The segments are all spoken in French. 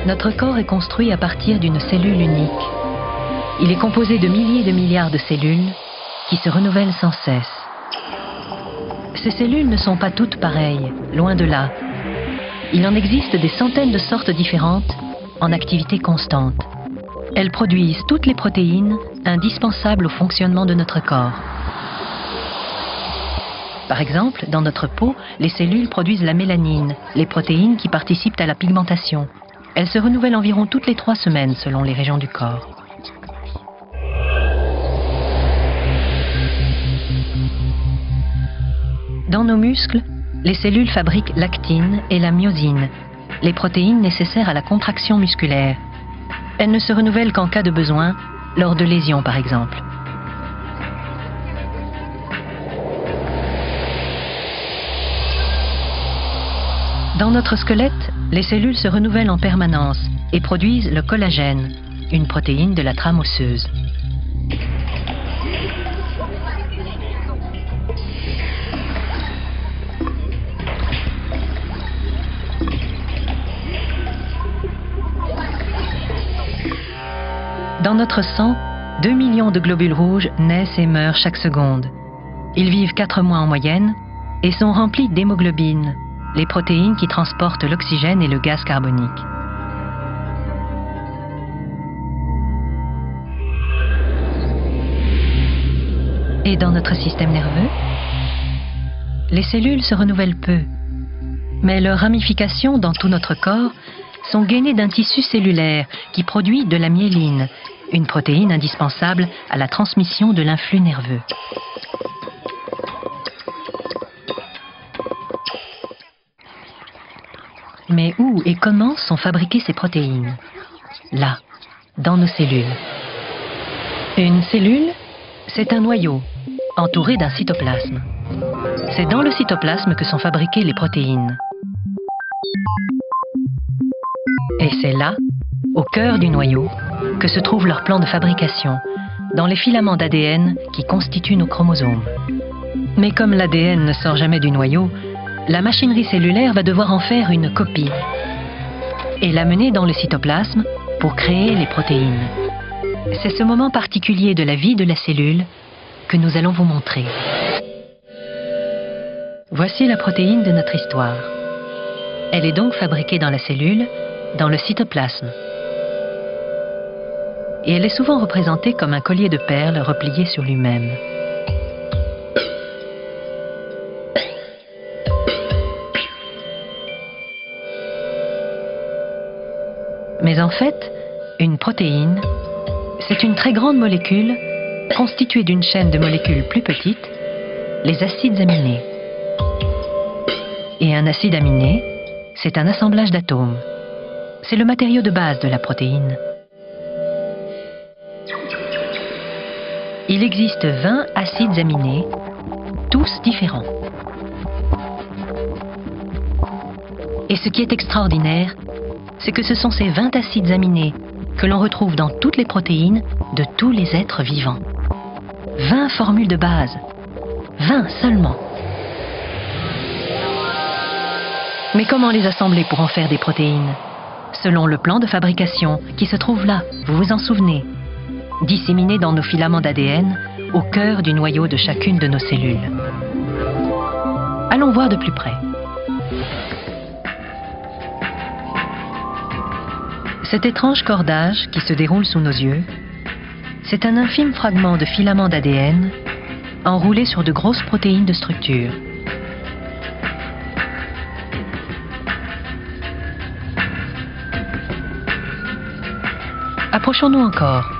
Notre corps est construit à partir d'une cellule unique. Il est composé de milliers de milliards de cellules qui se renouvellent sans cesse. Ces cellules ne sont pas toutes pareilles, loin de là. Il en existe des centaines de sortes différentes en activité constante. Elles produisent toutes les protéines indispensables au fonctionnement de notre corps. Par exemple, dans notre peau, les cellules produisent la mélanine, les protéines qui participent à la pigmentation. Elles se renouvellent environ toutes les 3 semaines selon les régions du corps. Dans nos muscles, les cellules fabriquent l'actine et la myosine, les protéines nécessaires à la contraction musculaire. Elles ne se renouvellent qu'en cas de besoin, lors de lésions par exemple. Dans notre squelette, les cellules se renouvellent en permanence et produisent le collagène, une protéine de la trame osseuse. Dans notre sang, 2 millions de globules rouges naissent et meurent chaque seconde. Ils vivent 4 mois en moyenne et sont remplis d'hémoglobine, les protéines qui transportent l'oxygène et le gaz carbonique. Et dans notre système nerveux, les cellules se renouvellent peu, mais leurs ramifications dans tout notre corps sont gainées d'un tissu cellulaire qui produit de la myéline, une protéine indispensable à la transmission de l'influx nerveux. Mais où et comment sont fabriquées ces protéines? Là, dans nos cellules. Une cellule, c'est un noyau, entouré d'un cytoplasme. C'est dans le cytoplasme que sont fabriquées les protéines. Et c'est là, au cœur du noyau, que se trouve leur plan de fabrication, dans les filaments d'ADN qui constituent nos chromosomes. Mais comme l'ADN ne sort jamais du noyau, la machinerie cellulaire va devoir en faire une copie et l'amener dans le cytoplasme pour créer les protéines. C'est ce moment particulier de la vie de la cellule que nous allons vous montrer. Voici la protéine de notre histoire. Elle est donc fabriquée dans la cellule, dans le cytoplasme. Et elle est souvent représentée comme un collier de perles replié sur lui-même. Mais en fait, une protéine, c'est une très grande molécule constituée d'une chaîne de molécules plus petites, les acides aminés. Et un acide aminé, c'est un assemblage d'atomes. C'est le matériau de base de la protéine. Il existe 20 acides aminés, tous différents. Et ce qui est extraordinaire, c'est que ce sont ces 20 acides aminés que l'on retrouve dans toutes les protéines de tous les êtres vivants. 20 formules de base. 20 seulement. Mais comment les assembler pour en faire des protéines? Selon le plan de fabrication qui se trouve là, vous vous en souvenez, disséminé dans nos filaments d'ADN au cœur du noyau de chacune de nos cellules. Allons voir de plus près. Cet étrange cordage qui se déroule sous nos yeux, c'est un infime fragment de filament d'ADN enroulé sur de grosses protéines de structure. Approchons-nous encore.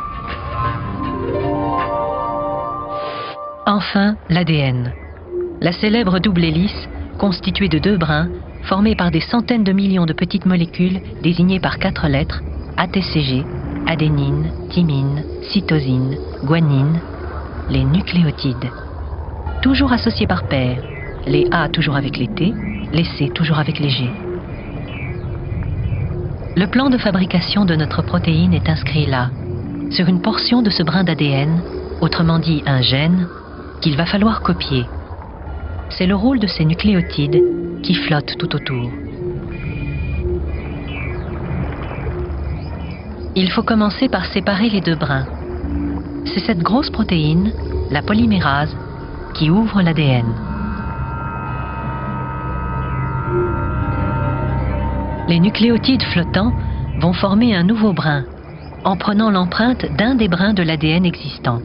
Enfin, l'ADN. La célèbre double hélice, constituée de 2 brins, formés par des centaines de millions de petites molécules désignées par 4 lettres, ATCG, adénine, thymine, cytosine, guanine, les nucléotides. Toujours associés par paires, les A toujours avec les T, les C toujours avec les G. Le plan de fabrication de notre protéine est inscrit là, sur une portion de ce brin d'ADN, autrement dit un gène, qu'il va falloir copier. C'est le rôle de ces nucléotides qui flottent tout autour. Il faut commencer par séparer les deux brins. C'est cette grosse protéine, la polymérase, qui ouvre l'ADN. Les nucléotides flottants vont former un nouveau brin, en prenant l'empreinte d'un des brins de l'ADN existant.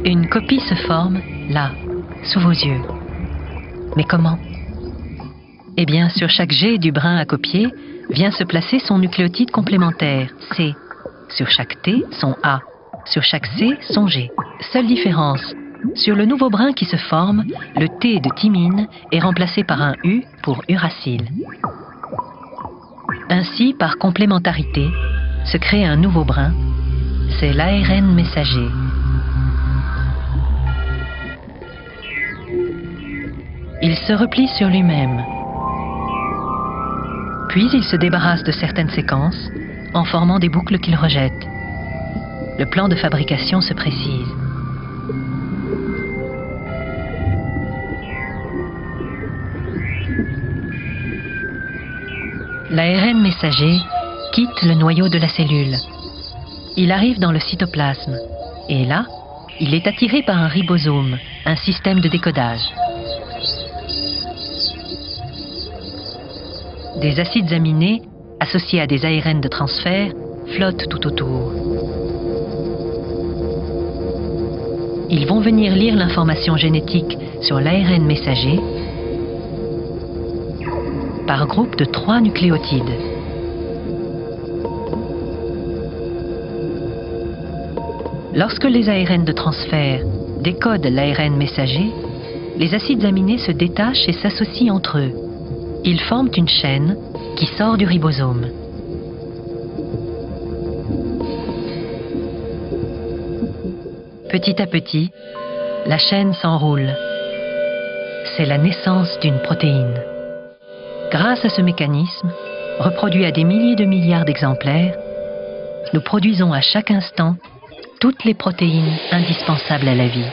Une copie se forme, là, sous vos yeux. Mais comment? Eh bien, sur chaque G du brin à copier, vient se placer son nucléotide complémentaire, C. Sur chaque T, son A. Sur chaque C, son G. Seule différence, sur le nouveau brin qui se forme, le T de thymine est remplacé par un U pour uracile. Ainsi, par complémentarité, se crée un nouveau brin, c'est l'ARN messager. Il se replie sur lui-même. Puis il se débarrasse de certaines séquences en formant des boucles qu'il rejette. Le plan de fabrication se précise. L'ARN messager quitte le noyau de la cellule. Il arrive dans le cytoplasme et là, il est attiré par un ribosome, un système de décodage. Des acides aminés, associés à des ARN de transfert, flottent tout autour. Ils vont venir lire l'information génétique sur l'ARN messager par groupe de 3 nucléotides. Lorsque les ARN de transfert décodent l'ARN messager, les acides aminés se détachent et s'associent entre eux. Ils forment une chaîne qui sort du ribosome. Petit à petit, la chaîne s'enroule. C'est la naissance d'une protéine. Grâce à ce mécanisme, reproduit à des milliers de milliards d'exemplaires, nous produisons à chaque instant toutes les protéines indispensables à la vie.